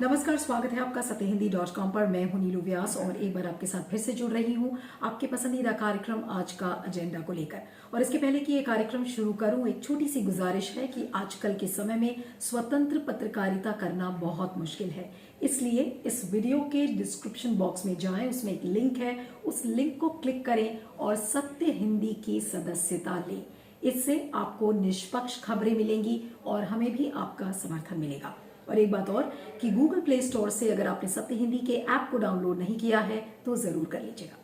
नमस्कार, स्वागत है आपका सत्यहिंदी.com पर। मैं हूं नीलू व्यास और एक बार आपके साथ फिर से जुड़ रही हूं आपके पसंदीदा कार्यक्रम आज का एजेंडा को लेकर। और इसके पहले कि ये कार्यक्रम शुरू करूं, एक छोटी सी गुजारिश है कि आजकल के समय में स्वतंत्र पत्रकारिता करना बहुत मुश्किल है। इसलिए इस वीडियो के डिस्क्रिप्शन बॉक्स में जाएं, उसमें एक लिंक है, उस लिंक को क्लिक करें और सत्य हिंदी की सदस्यता लें। इससे आपको निष्पक्ष खबरें मिलेंगी और हमें भी आपका समर्थन मिलेगा। और एक बात और कि गूगल प्ले स्टोर से अगर आपने सत्य हिंदी के ऐप को डाउनलोड नहीं किया है तो जरूर कर लीजिएगा।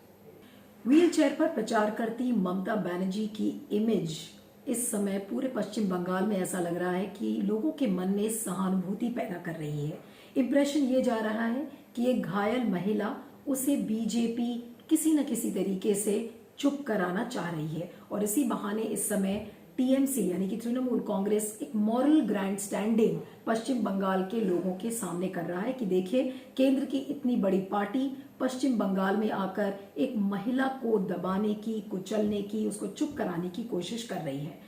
व्हील चेयर पर प्रचार करती ममता बनर्जी की इमेज इस समय पूरे पश्चिम बंगाल में ऐसा लग रहा है कि लोगों के मन में सहानुभूति पैदा कर रही है। इंप्रेशन ये जा रहा है कि एक घायल महिला उसे बीजेपी किसी न किसी तरीके से चुप कराना चाह रही है और इसी बहाने इस समय टीएमसी यानी कि तृणमूल कांग्रेस एक मॉरल ग्रैंड स्टैंडिंग पश्चिम बंगाल के लोगों के सामने कर रहा है कि देखिए, केंद्र की इतनी बड़ी पार्टी पश्चिम बंगाल में आकर एक महिला को दबाने की, कुचलने की, उसको चुप कराने की कोशिश कर रही है।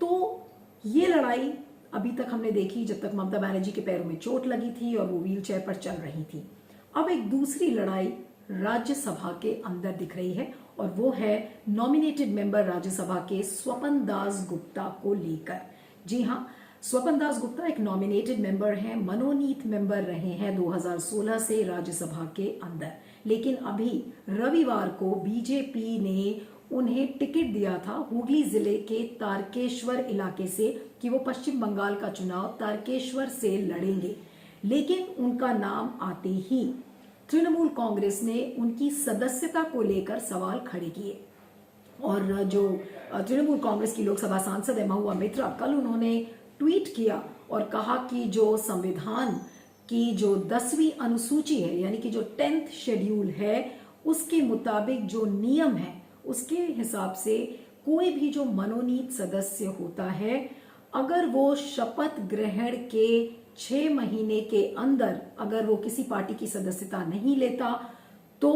तो ये लड़ाई अभी तक हमने देखी जब तक ममता बनर्जी के पैरों में चोट लगी थी और वो व्हील चेयर पर चल रही थी। अब एक दूसरी लड़ाई राज्यसभा के अंदर दिख रही है और वो है नॉमिनेटेड मेंबर राज्यसभा के स्वपन दास गुप्ता को लेकर। जी हाँ, स्वपन दास गुप्ता एक नॉमिनेटेड मेंबर हैं, मनोनीत मेंबर रहे हैं 2016 से राज्यसभा के अंदर। लेकिन अभी रविवार को बीजेपी ने उन्हें टिकट दिया था हुगली जिले के तारकेश्वर इलाके से कि वो पश्चिम बंगाल का चुनाव तारकेश्वर से लड़ेंगे। लेकिन उनका नाम आते ही तृणमूल कांग्रेस ने उनकी सदस्यता को लेकर सवाल खड़े किए। और जो तृणमूल कांग्रेस की लोकसभा सांसद है महुआ मित्रा, कल उन्होंने ट्वीट किया और कहा कि जो संविधान की जो 10वीं अनुसूची है यानी कि जो 10th शेड्यूल है उसके मुताबिक जो नियम है उसके हिसाब से कोई भी जो मनोनीत सदस्य होता है, अगर वो शपथ ग्रहण के 6 महीने के अंदर अगर वो किसी पार्टी की सदस्यता नहीं लेता तो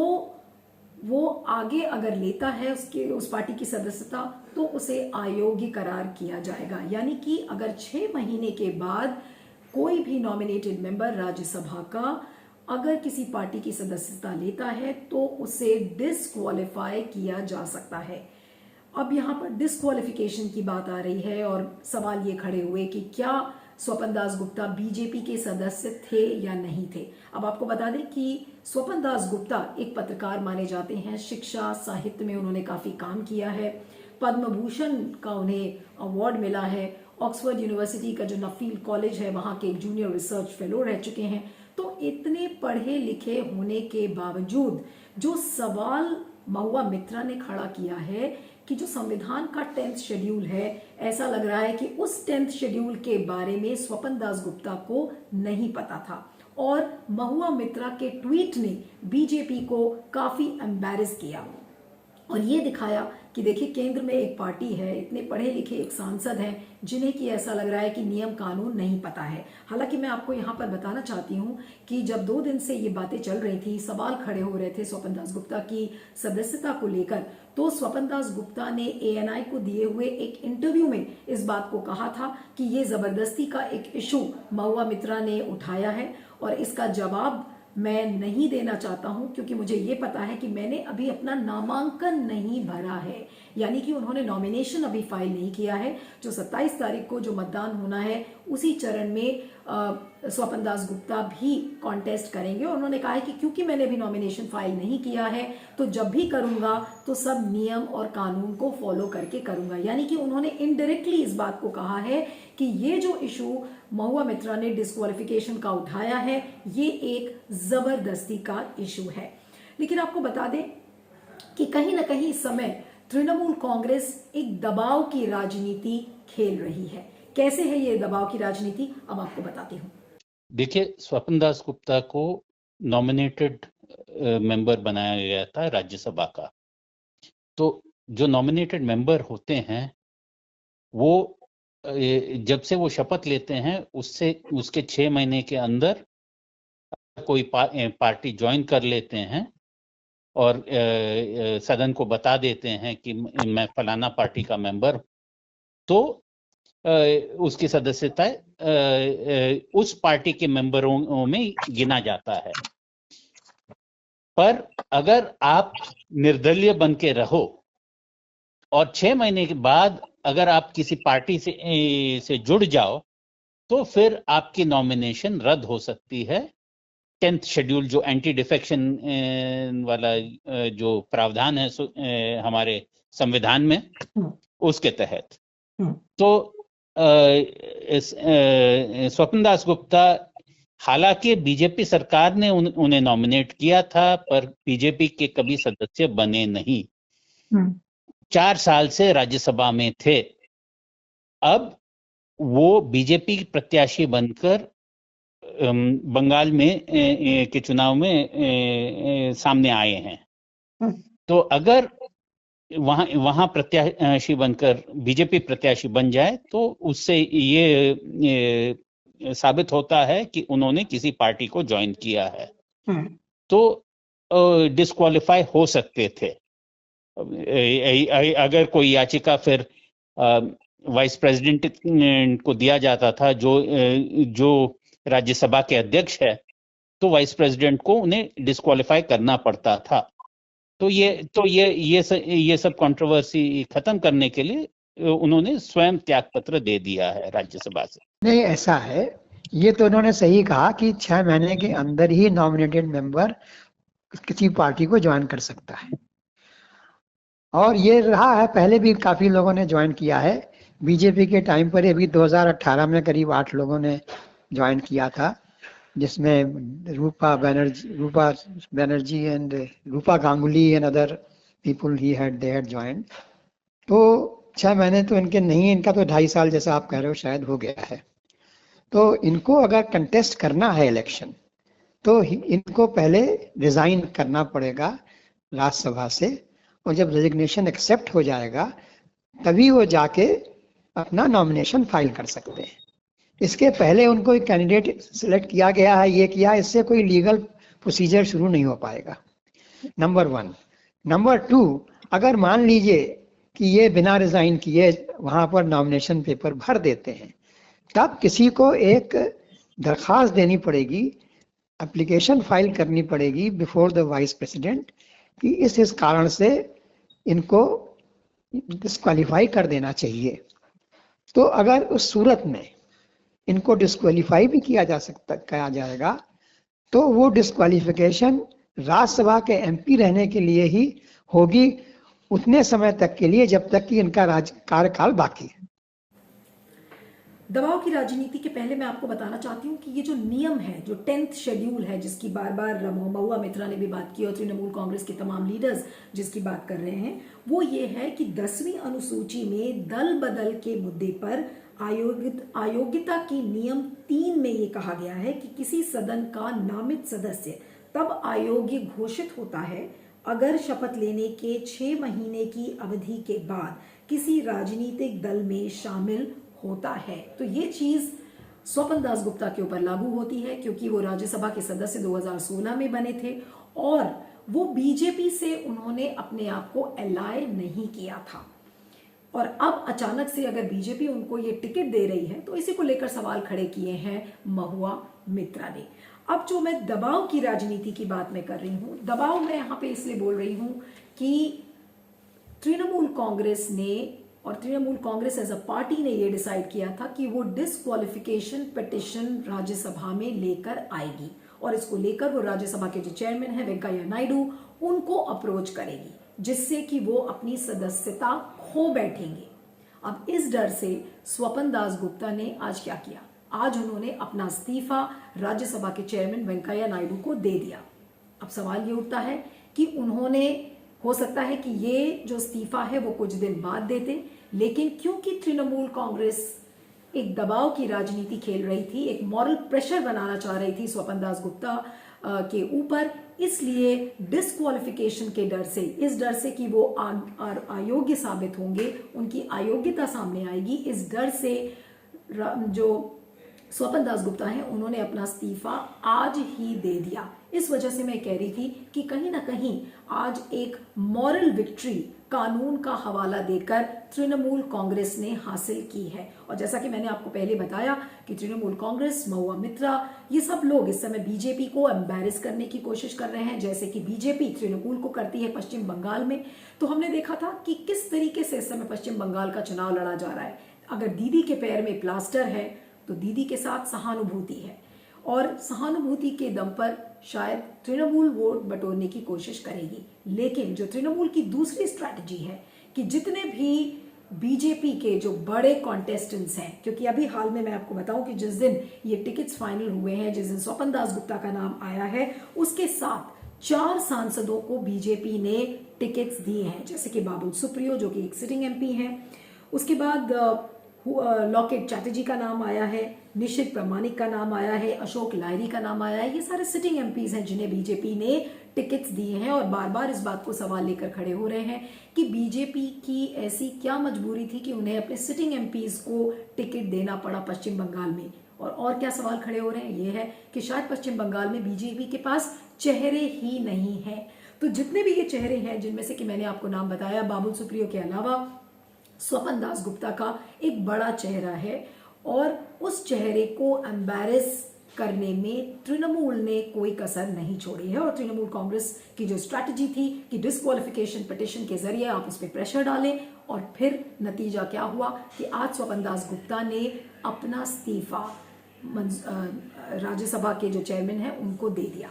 वो आगे अगर लेता है उस पार्टी की सदस्यता तो उसे अयोग्य करार किया जाएगा। यानी कि अगर 6 महीने के बाद कोई भी नॉमिनेटेड मेंबर राज्यसभा का अगर किसी पार्टी की सदस्यता लेता है तो उसे डिस्क्वालीफाई किया जा सकता है। अब यहाँ पर डिस्क्वालिफिकेशन की बात आ रही है और सवाल ये खड़े हुए कि क्या स्वपन दास गुप्ता बीजेपी के सदस्य थे या नहीं थे। अब आपको बता दें कि स्वपन दास गुप्ता एक पत्रकार माने जाते हैं, शिक्षा साहित्य में उन्होंने काफी काम किया है, पद्म भूषण का उन्हें अवार्ड मिला है, ऑक्सफोर्ड यूनिवर्सिटी का जो नफील कॉलेज है वहां के एक जूनियर रिसर्च फेलो रह चुके हैं। तो इतने पढ़े लिखे होने के बावजूद जो सवाल महुआ मित्रा ने खड़ा किया है कि जो संविधान का 10th शेड्यूल है, ऐसा लग रहा है कि उस 10th शेड्यूल के बारे में स्वपन दास गुप्ता को नहीं पता था और महुआ मित्रा के ट्वीट ने बीजेपी को काफी एम्बैरेस किया और ये दिखाया कि देखिए, केंद्र में एक पार्टी है, इतने पढ़े लिखे एक सांसद हैं जिन्हें कि ऐसा लग रहा है कि नियम कानून नहीं पता है। हालांकि मैं आपको यहाँ पर बताना चाहती हूँ कि जब 2 दिन से ये बातें चल रही थी, सवाल खड़े हो रहे थे स्वपन दास गुप्ता की सदस्यता को लेकर, तो स्वपन दास गुप्ता ने ANI को दिए हुए एक इंटरव्यू में इस बात को कहा था कि ये जबरदस्ती का एक इशू महुआ मित्रा ने उठाया है और इसका जवाब मैं नहीं देना चाहता हूं क्योंकि मुझे ये पता है कि मैंने अभी अपना नामांकन नहीं भरा है। यानी कि उन्होंने नॉमिनेशन अभी फाइल नहीं किया है। जो 27 तारीख को जो मतदान होना है उसी चरण में स्वपन दास गुप्ता भी कॉन्टेस्ट करेंगे और उन्होंने कहा है कि क्योंकि मैंने भी नॉमिनेशन फाइल नहीं किया है तो जब भी करूंगा तो सब नियम और कानून को फॉलो करके करूंगा। यानी कि उन्होंने इनडायरेक्टली इस बात को कहा है कि ये जो इशू महुआ मित्रा ने डिस्क्वालिफिकेशन का उठाया है ये एक जबरदस्ती का इशू है। लेकिन आपको बता दें कि कहीं ना कहीं इस समय तृणमूल कांग्रेस एक दबाव की राजनीति खेल रही है। कैसे है ये दबाव की राजनीति, अब आपको बताती हूँ। देखिए, स्वपन दास गुप्ता को नॉमिनेटेड मेंबर बनाया गया था राज्यसभा का। तो जो नॉमिनेटेड मेंबर होते हैं वो जब से वो शपथ लेते हैं उसके 6 महीने के अंदर कोई पार्टी ज्वाइन कर लेते हैं और सदन को बता देते हैं कि मैं फलाना पार्टी का मेंबर, तो उसकी सदस्यता उस पार्टी के मेंबरों में गिना जाता है। पर अगर आप निर्दलीय बन के रहो और 6 महीने के बाद अगर आप किसी पार्टी से जुड़ जाओ तो फिर आपकी नॉमिनेशन रद्द हो सकती है। 10th शेड्यूल जो एंटी डिफेक्शन वाला जो प्रावधान है हमारे संविधान में, उसके तहत। तो स्वपन दास गुप्ता, हालांकि बीजेपी सरकार ने उन्हें नॉमिनेट किया था, पर बीजेपी के कभी सदस्य बने नहीं। 4 साल से राज्यसभा में थे। अब वो बीजेपी प्रत्याशी बनकर बंगाल में के चुनाव में सामने आए हैं। तो अगर वहां प्रत्याशी बनकर बीजेपी प्रत्याशी बन जाए तो उससे ये साबित होता है कि उन्होंने किसी पार्टी को ज्वाइन किया है, तो डिस्क्वालीफाई हो सकते थे। अगर कोई याचिका फिर वाइस प्रेसिडेंट को दिया जाता था, जो राज्यसभा के अध्यक्ष है, तो वाइस प्रेसिडेंट को उन्हें डिस्क्वालीफाई करना पड़ता था। तो ये सब कंट्रोवर्सी खत्म करने के लिए उन्होंने स्वयं त्यागपत्र दे दिया है राज्यसभा से। नहीं, ऐसा है, ये तो उन्होंने सही कहा कि 6 महीने के अंदर ही नॉमिनेटेड मेंबर किसी पार्टी को ज्वाइन कर सकता है, और ये रहा है, पहले भी काफी लोगों ने ज्वाइन किया है। बीजेपी के टाइम पर अभी 2018 में करीब 8 लोगों ने ज्वाइन किया था, जिसमें Rupa Banerjee and Rupa Ganguly and other people they had join. तो 6 महीने तो इनके नहीं, इनका तो 2.5 साल जैसा आप कह रहे हो शायद हो गया है। तो इनको अगर कंटेस्ट करना है इलेक्शन, तो इनको पहले रिजाइन करना पड़ेगा राज्यसभा से, और जब रेजिग्नेशन एक्सेप्ट हो जाएगा तभी वो जाके अपना नॉमिनेशन फाइल कर सकते हैं। इसके पहले उनको एक कैंडिडेट सिलेक्ट किया गया है, ये किया, इससे कोई लीगल प्रोसीजर शुरू नहीं हो पाएगा, नंबर 1। नंबर 2, अगर मान लीजिए कि ये बिना रिजाइन किए वहां पर नॉमिनेशन पेपर भर देते हैं, तब किसी को एक दरखास्त देनी पड़ेगी, एप्लीकेशन फाइल करनी पड़ेगी बिफोर द वाइस प्रेसिडेंट कि इस कारण से इनको डिस्क्वालीफाई कर देना चाहिए। तो अगर उस सूरत में इनको डिस्क्वालीफाई भी किया जाएगा, तो वो डिस्क्वालिफिकेशन राज्यसभा के एमपी रहने के लिए ही होगी, उतने समय तक के लिए जब तक कि इनका कार्यकाल बाकी है। दबाव की राजनीति के पहले मैं आपको बताना चाहती हूँ कि ये जो नियम है, जो 10th शेड्यूल है, जिसकी बार बार महुआ मित्रा ने भी बात की और तृणमूल कांग्रेस के तमाम लीडर्स जिसकी बात कर रहे हैं, वो ये है कि 10वीं अनुसूची में दल बदल के मुद्दे पर अयोग्यता की नियम 3 में ये कहा गया है कि किसी सदन का नामित सदस्य तब अयोग्य घोषित होता है अगर शपथ लेने के 6 महीने की अवधि के बाद किसी राजनीतिक दल में शामिल होता है। तो ये चीज स्वपन दास गुप्ता के ऊपर लागू होती है, क्योंकि वो राज्यसभा के सदस्य 2016 में बने थे और वो बीजेपी से उन्होंने अपने आप को एलाय नहीं किया था, और अब अचानक से अगर बीजेपी उनको ये टिकट दे रही है तो इसी को लेकर सवाल खड़े किए हैं महुआ मित्रा ने। अब जो मैं दबाव की राजनीति की बात मैं कर रही हूं, दबाव मैं यहां पे इसलिए बोल रही हूं कि तृणमूल कांग्रेस ने और Trinamool Congress as a party ने यह डिसाइड किया था कि वो डिस्क्वालिफिकेशन पिटिशन राज्यसभा में लेकर आएगी, और इसको लेकर वो राज्यसभा के जो चेयरमैन है वेंकैया नायडू, उनको अप्रोच करेगी, जिससे कि वो अपनी सदस्यता खो बैठेंगे। अब इस डर से स्वपन दास गुप्ता ने आज क्या किया, आज उन्होंने अपना इस्तीफा राज्यसभा के चेयरमैन वेंकैया नायडू को दे दिया। अब सवाल ये उठता है कि उन्होंने, हो सकता है कि ये जो इस्तीफा है वो कुछ दिन बाद देते, लेकिन क्योंकि तृणमूल कांग्रेस एक दबाव की राजनीति खेल रही थी, एक मॉरल प्रेशर बनाना चाह रही थी स्वपन दास गुप्ता के ऊपर, इसलिए डिस्क्वालिफिकेशन के डर से, इस डर से कि वो अयोग्य साबित होंगे, उनकी अयोग्यता सामने आएगी, इस डर से जो स्वपन दास गुप्ता हैं उन्होंने अपना इस्तीफा आज ही दे दिया। इस वजह से मैं कह रही थी कि कहीं ना कहीं आज एक मॉरल विक्ट्री कानून का हवाला देकर तृणमूल कांग्रेस ने हासिल की है। और जैसा कि मैंने आपको पहले बताया कि तृणमूल कांग्रेस, महुआ मित्रा, ये सब लोग इस समय बीजेपी को एम्बैरेस करने की कोशिश कर रहे हैं, जैसे कि बीजेपी तृणमूल को करती है पश्चिम बंगाल में। तो हमने देखा था कि किस तरीके से इस समय पश्चिम बंगाल का चुनाव लड़ा जा रहा है। अगर दीदी के पैर में प्लास्टर है तो दीदी के साथ सहानुभूति है, और सहानुभूति के दम पर शायद तृणमूल वोट बटोरने की कोशिश करेगी। लेकिन जो तृणमूल की दूसरी स्ट्रैटेजी है कि जितने भी बीजेपी के जो बड़े कॉन्टेस्टेंट्स हैं, क्योंकि अभी हाल में मैं आपको बताऊं कि जिस दिन ये टिकट्स फाइनल हुए हैं, जिस दिन स्वपन दास गुप्ता का नाम आया है, उसके साथ 4 सांसदों को बीजेपी ने टिकट्स दिए हैं, जैसे कि बाबुल सुप्रियो जो कि एक सिटिंग एमपी हैं, उसके बाद लॉकेट चैटर्जी का नाम आया है, निशित प्रामाणिक का नाम आया है, अशोक लाहिरी का नाम आया है। ये सारे सिटिंग एमपीज हैं जिन्हें बीजेपी ने टिकट्स दिए हैं, और बार बार इस बात को सवाल लेकर खड़े हो रहे हैं कि बीजेपी की ऐसी क्या मजबूरी थी कि उन्हें अपने सिटिंग एमपीज को टिकट देना पड़ा पश्चिम बंगाल में। और क्या सवाल खड़े हो रहे हैं, ये है कि शायद पश्चिम बंगाल में बीजेपी के पास चेहरे ही नहीं है। तो जितने भी ये चेहरे हैं, जिनमें से कि मैंने आपको नाम बताया, बाबुल सुप्रियो के अलावा स्वपन दास गुप्ता का एक बड़ा चेहरा है, और उस चेहरे को एम्बैरेस करने में तृणमूल ने कोई कसर नहीं छोड़ी है। और तृणमूल कांग्रेस की जो स्ट्रैटेजी थी कि डिस्क्वालिफिकेशन पिटीशन के जरिए आप उस पर प्रेशर डालें, और फिर नतीजा क्या हुआ कि आज स्वपन दास गुप्ता ने अपना इस्तीफा राज्यसभा के जो चेयरमैन हैं उनको दे दिया।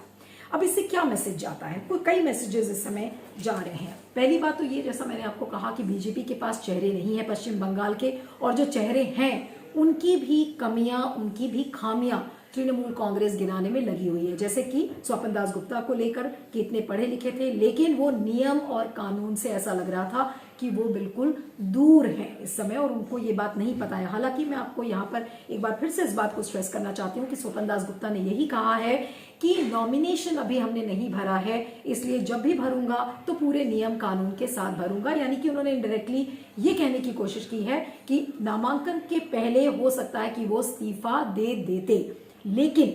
अब इससे क्या मैसेज जाता है? कई मैसेजेस इस समय जा रहे हैं। पहली बात तो ये, जैसा मैंने आपको कहा कि बीजेपी के पास चेहरे नहीं है पश्चिम बंगाल के, और जो चेहरे हैं उनकी भी कमियां, उनकी भी खामियां तृणमूल कांग्रेस गिनाने में लगी हुई है। जैसे कि स्वपन दास गुप्ता को लेकर कि इतने पढ़े लिखे थे, लेकिन वो नियम और कानून से ऐसा लग रहा था कि वो बिल्कुल दूर हैं इस समय, और उनको ये बात नहीं पता है। हालांकि मैं आपको यहाँ पर एक बार फिर से इस बात को स्ट्रेस करना चाहती हूँ कि स्वपन दास गुप्ता ने यही कहा है कि नॉमिनेशन अभी हमने नहीं भरा है, इसलिए जब भी भरूंगा तो पूरे नियम कानून के साथ भरूंगा। यानी कि उन्होंने इनडायरेक्टली ये कहने की कोशिश की है कि नामांकन के पहले हो सकता है कि वो इस्तीफा दे देते, लेकिन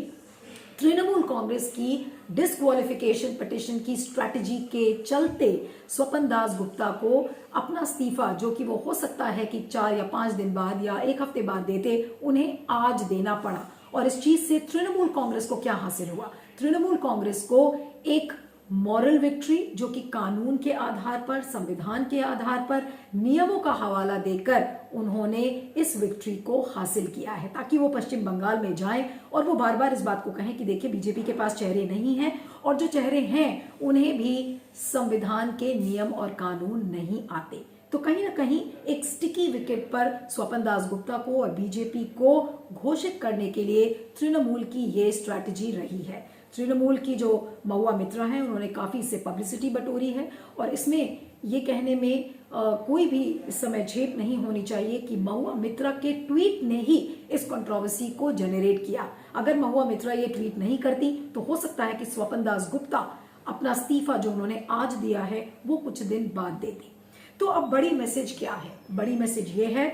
तृणमूल कांग्रेस की डिस्क्वालिफिकेशन पिटीशन की स्ट्रैटेजी के चलते स्वपन दास गुप्ता को अपना इस्तीफा, जो कि वो हो सकता है कि 4 या 5 दिन बाद या 1 हफ्ते बाद देते, उन्हें आज देना पड़ा। और इस चीज से तृणमूल कांग्रेस को क्या हासिल हुआ? तृणमूल कांग्रेस को एक मॉरल विक्ट्री, जो कि कानून के आधार पर, संविधान के आधार पर, नियमों का हवाला देकर उन्होंने इस विक्ट्री को हासिल किया है, ताकि वो पश्चिम बंगाल में जाएं और वो बार बार इस बात को कहें कि देखिए बीजेपी के पास चेहरे नहीं हैं, और जो चेहरे हैं उन्हें भी संविधान के नियम और कानून नहीं आते। तो कहीं ना कहीं एक स्टिकी विकेट पर स्वपन दास गुप्ता को और बीजेपी को घोषित करने के लिए तृणमूल की ये स्ट्रैटेजी रही है। तृणमूल की जो महुआ मित्रा हैं, उन्होंने काफी इससे पब्लिसिटी बटोरी है, और इसमें ये कहने में कोई भी इस समय झेप नहीं होनी चाहिए कि महुआ मित्रा के ट्वीट ने ही इस कंट्रोवर्सी को जनरेट किया। अगर महुआ मित्रा ये ट्वीट नहीं करती तो हो सकता है कि स्वपन दास गुप्ता अपना इस्तीफा जो उन्होंने आज दिया है वो कुछ दिन बाद देती। तो अब बड़ी मैसेज क्या है? बड़ी मैसेज ये है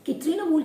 कि तृणमूल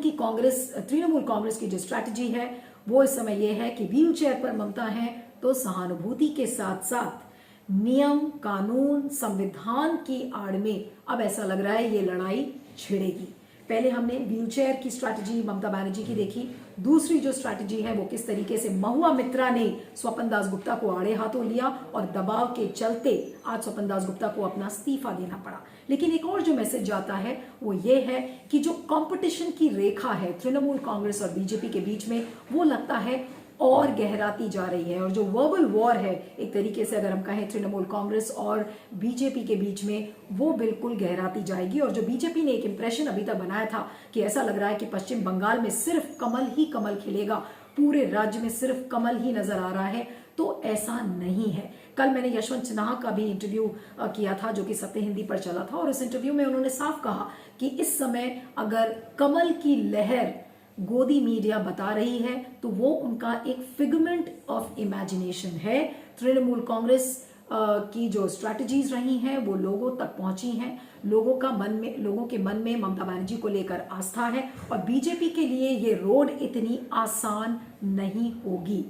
कांग्रेस की जो स्ट्रैटेजी है वो इस समय ये है कि व्हील चेयर पर ममता है, तो सहानुभूति के साथ साथ नियम, कानून, संविधान की आड़ में अब ऐसा लग रहा है ये लड़ाई छिड़ेगी। पहले हमने व्हील चेयर की स्ट्रैटेजी ममता बनर्जी की देखी, दूसरी जो स्ट्रैटेजी है वो किस तरीके से महुआ मित्रा ने स्वपन दास गुप्ता को आड़े हाथों लिया, और दबाव के चलते आज स्वपन दास गुप्ता को अपना इस्तीफा देना पड़ा। लेकिन एक और जो मैसेज जाता है वो ये है कि जो कंपटीशन की रेखा है तृणमूल कांग्रेस और बीजेपी के बीच में, वो लगता है और गहराती जा रही है, और जो वर्बल वॉर है एक तरीके से अगर हम कहें तृणमूल कांग्रेस और बीजेपी के बीच में, वो बिल्कुल गहराती जाएगी। और जो बीजेपी ने एक इंप्रेशन अभी तक बनाया था कि ऐसा लग रहा है कि पश्चिम बंगाल में सिर्फ कमल ही कमल खिलेगा, पूरे राज्य में सिर्फ कमल ही नजर आ रहा है, तो ऐसा नहीं है। कल मैंने यशवंत सिन्हा का भी इंटरव्यू किया था जो कि सत्य हिंदी पर चला था, और इस इंटरव्यू में उन्होंने साफ कहा कि इस समय अगर कमल की लहर गोदी मीडिया बता रही है तो वो उनका एक फिगमेंट ऑफ इमेजिनेशन है। तृणमूल कांग्रेस की जो स्ट्रैटेजीज रही हैं वो लोगों तक पहुंची हैं, लोगों के मन में ममता बनर्जी को लेकर आस्था है, और बीजेपी के लिए ये रोड इतनी आसान नहीं होगी।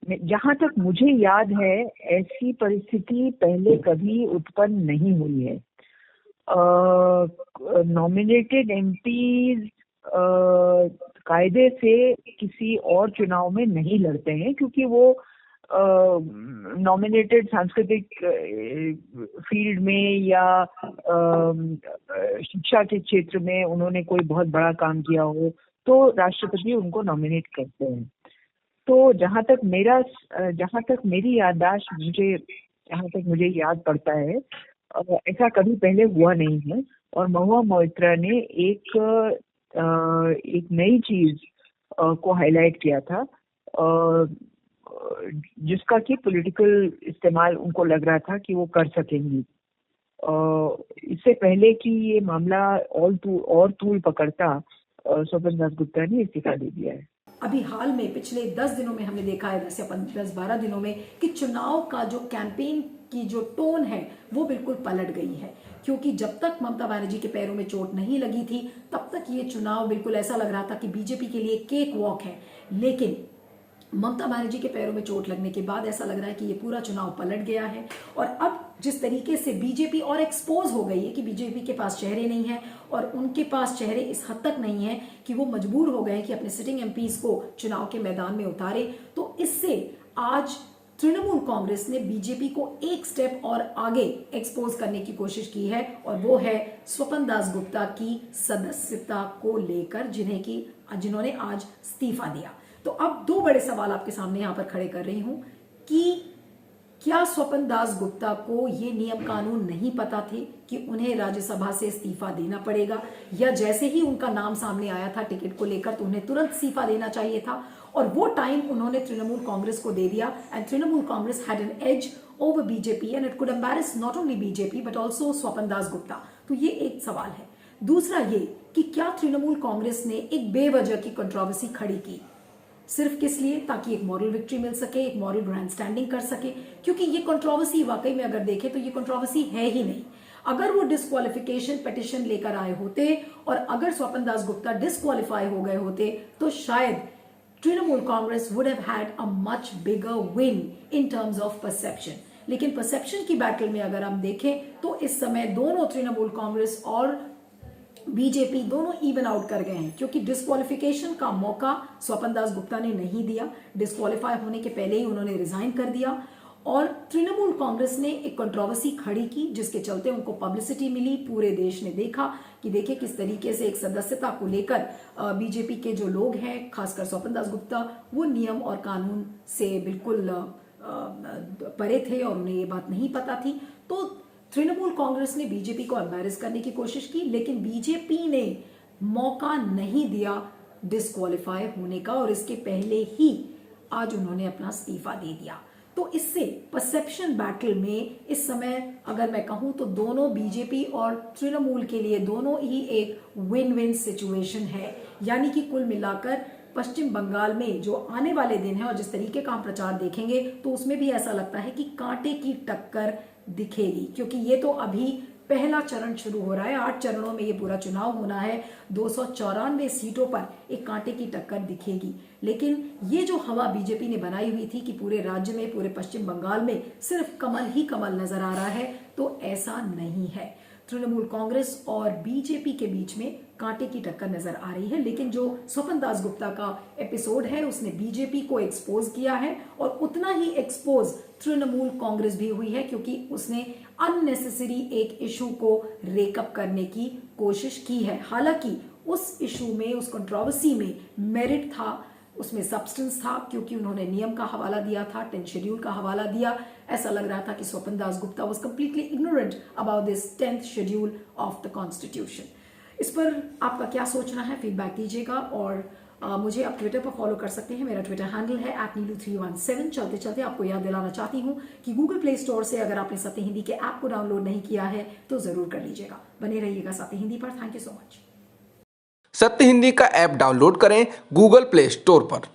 जहां तक मुझे याद है ऐसी परिस्थिति पहले कभी उत्पन्न नहीं हुई है। नॉमिनेटेड एमपीज कायदे से किसी और चुनाव में नहीं लड़ते हैं, क्योंकि वो नॉमिनेटेड सांस्कृतिक फील्ड में या शिक्षा के क्षेत्र में उन्होंने कोई बहुत बड़ा काम किया हो तो राष्ट्रपति उनको नॉमिनेट करते हैं। तो जहां तक मेरी याददाश्त जहां तक मुझे याद पड़ता है, ऐसा कभी पहले हुआ नहीं है। और महुआ मोइत्रा ने एक नई चीज को हाईलाइट किया था, जिसका कि पॉलिटिकल इस्तेमाल उनको लग रहा था कि वो कर सकेंगी। इससे पहले कि ये मामला और तूल पकड़ता, स्वपन दासगुप्ता ने इस्तीफा दे दिया है। अभी हाल में पिछले 10 दिनों में हमने देखा है, 10 या 10-12 दिनों में, कि चुनाव का जो कैंपेन की जो टोन है वो बिल्कुल पलट गई है। क्योंकि जब तक ममता बनर्जी के पैरों में चोट नहीं लगी थी तब तक ये चुनाव बिल्कुल ऐसा लग रहा था कि बीजेपी के लिए केक वॉक है, लेकिन ममता बनर्जी के पैरों में चोट लगने के बाद ऐसा लग रहा है कि ये पूरा चुनाव पलट गया है। और अब जिस तरीके से बीजेपी और एक्सपोज हो गई है कि बीजेपी के पास चेहरे नहीं है और उनके पास चेहरे इस हद तक नहीं है कि वो मजबूर हो गए कि अपने सिटिंग एमपीज को चुनाव के मैदान में उतारे, तो इससे आज तृणमूल कांग्रेस ने बीजेपी को एक स्टेप और आगे एक्सपोज करने की कोशिश की है, और वो है स्वपन दासगुप्ता की सदस्यता को लेकर, जिन्होंने आज इस्तीफा दिया। तो अब दो बड़े सवाल आपके सामने यहां पर खड़े कर रही हूं कि क्या स्वपन दासगुप्ता को ये नियम कानून नहीं पता थे कि उन्हें राज्यसभा से इस्तीफा देना पड़ेगा, या जैसे ही उनका नाम सामने आया था टिकट को लेकर तो उन्हें तुरंत इस्तीफा देना चाहिए था और वो टाइम उन्होंने तृणमूल कांग्रेस को दे दिया, and Trinamool Congress had an edge over BJP and it could embarrass not only BJP but also Swapan Dasgupta. तो ये एक सवाल है। दूसरा ये कि क्या तृणमूल कांग्रेस ने एक बेवजह की कंट्रोवर्सी खड़ी की, सिर्फ किस लिए, ताकि एक मॉरल विक्ट्री मिल सके, एक मॉरल ग्रैंड स्टैंडिंग कर सके, क्योंकि ये कंट्रोवर्सी वाकई में अगर देखें तो ये कंट्रोवर्सी है ही नहीं। अगर वो डिस्क्वालिफिकेशन पिटिशन लेकर आए होते और अगर स्वपन दासगुप्ता डिस्क्वालीफाई हो गए होते तो शायद Trinamool Congress would have had a much bigger win in terms of perception. लेकिन परसेप्शन की बैटल में अगर हम देखें तो इस समय दोनों तृणमूल कांग्रेस और बीजेपी दोनों इवन आउट कर गए हैं, क्योंकि डिस्क्वालिफिकेशन का मौका स्वपन दासगुप्ता ने नहीं दिया। डिस्क्वालीफाई होने के पहले ही उन्होंने रिजाइन कर दिया और तृणमूल कांग्रेस ने एक कंट्रोवर्सी खड़ी की जिसके चलते उनको पब्लिसिटी मिली। पूरे देश ने देखा कि देखिए किस तरीके से एक सदस्यता को लेकर बीजेपी के जो लोग हैं, खासकर स्वपन दासगुप्ता, वो नियम और कानून से बिल्कुल परे थे और उन्हें ये बात नहीं पता थी। तो तृणमूल कांग्रेस ने बीजेपी को एम्बैरेस करने की कोशिश की, लेकिन बीजेपी ने मौका नहीं दिया डिस्क्वालीफाई होने का और इसके पहले ही आज उन्होंने अपना इस्तीफा दे दिया। तो इससे परसेप्शन बैटल में इस समय अगर मैं कहूं तो दोनों बीजेपी और तृणमूल के लिए दोनों ही एक विन विन सिचुएशन है। यानी कि कुल मिलाकर पश्चिम बंगाल में जो आने वाले दिन है और जिस तरीके का हम प्रचार देखेंगे तो उसमें भी ऐसा लगता है कि कांटे की टक्कर दिखेगी, क्योंकि ये तो अभी पहला चरण शुरू हो रहा है। 8 चरणों में ये पूरा चुनाव होना है। 294 सीटों पर एक कांटे की टक्कर दिखेगी। लेकिन ये जो हवा बीजेपी ने बनाई हुई थी कि पूरे राज्य में, पूरे पश्चिम बंगाल में सिर्फ कमल ही कमल नजर आ रहा है, तो ऐसा नहीं है। तृणमूल कांग्रेस और बीजेपी के बीच में कांटे की टक्कर नजर आ रही है। लेकिन जो स्वपन दासगुप्ता का एपिसोड है उसने बीजेपी को एक्सपोज किया है और उतना ही एक्सपोज तृणमूल कांग्रेस भी हुई है, क्योंकि उसने अननेसेसरी एक इशू को रेकअप करने की कोशिश की है। हालांकि उस इशू में, उस कंट्रोवर्सी में मेरिट था, उसमें सब्सटेंस था, क्योंकि उन्होंने नियम का हवाला दिया था, 10 शेड्यूल का हवाला दिया। ऐसा लग रहा था कि Swapan Dasgupta was completely ignorant about this 10th schedule of the constitution. इस पर आपका क्या सोचना है, फीडबैक दीजिएगा और मुझे आप ट्विटर पर फॉलो कर सकते हैं। मेरा ट्विटर हैंडल है @neelu317। चलते चलते आपको याद दिलाना चाहती हूँ कि गूगल प्ले स्टोर से अगर आपने सत्य हिंदी के ऐप को डाउनलोड नहीं किया है तो जरूर कर लीजिएगा। बने रहिएगा सत्य हिंदी पर। Thank you so much. सत्य हिंदी का ऐप डाउनलोड करें गूगल प्ले स्टोर पर।